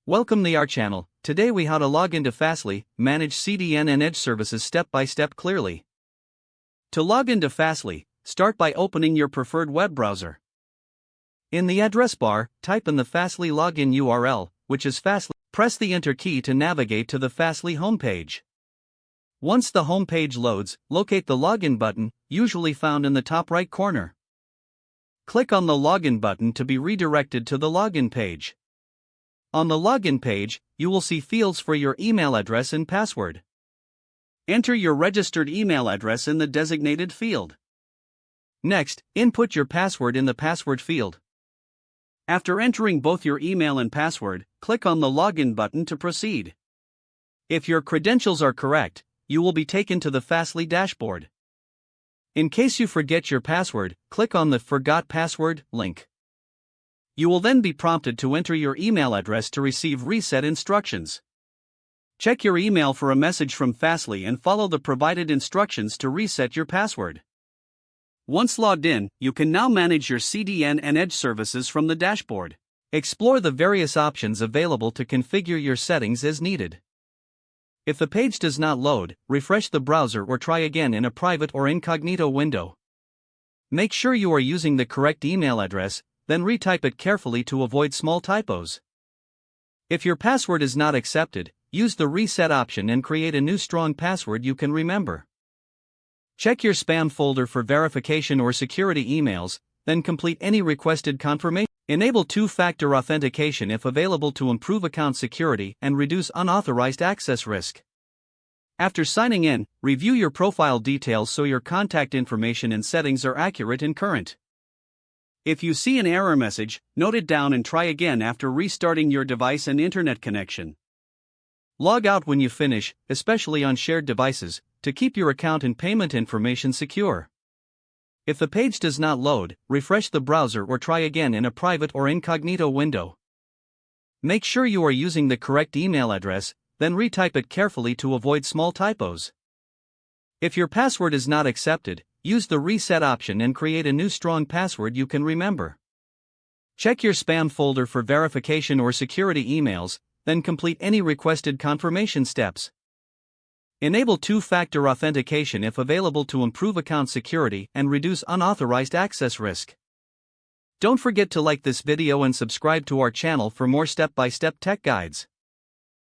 Welcome to our channel. Today we how to log into Fastly, manage CDN and Edge services step by step clearly. To log into Fastly, start by opening your preferred web browser. In the address bar, type in the Fastly login URL, which is Fastly. Press the Enter key to navigate to the Fastly homepage. Once the homepage loads, locate the login button, usually found in the top right corner. Click on the login button to be redirected to the login page. On the login page, you will see fields for your email address and password. Enter your registered email address in the designated field. Next, input your password in the password field. After entering both your email and password, click on the login button to proceed. If your credentials are correct, you will be taken to the Fastly dashboard. In case you forget your password, click on the Forgot Password link. You will then be prompted to enter your email address to receive reset instructions. Check your email for a message from Fastly and follow the provided instructions to reset your password. Once logged in, you can now manage your CDN and Edge services from the dashboard. Explore the various options available to configure your settings as needed. If the page does not load, refresh the browser or try again in a private or incognito window. Make sure you are using the correct email address, then retype it carefully to avoid small typos. If your password is not accepted, use the reset option and create a new strong password you can remember. Check your spam folder for verification or security emails, then complete any requested confirmation. Enable two-factor authentication if available to improve account security and reduce unauthorized access risk. After signing in, review your profile details so your contact information and settings are accurate and current. If you see an error message, note it down and try again after restarting your device and internet connection. Log out when you finish, especially on shared devices, to keep your account and payment information secure. If the page does not load, refresh the browser or try again in a private or incognito window. Make sure you are using the correct email address, then retype it carefully to avoid small typos. If your password is not accepted, use the reset option and create a new strong password you can remember. Check your spam folder for verification or security emails, then complete any requested confirmation steps. Enable two-factor authentication if available to improve account security and reduce unauthorized access risk. Don't forget to like this video and subscribe to our channel for more step-by-step tech guides.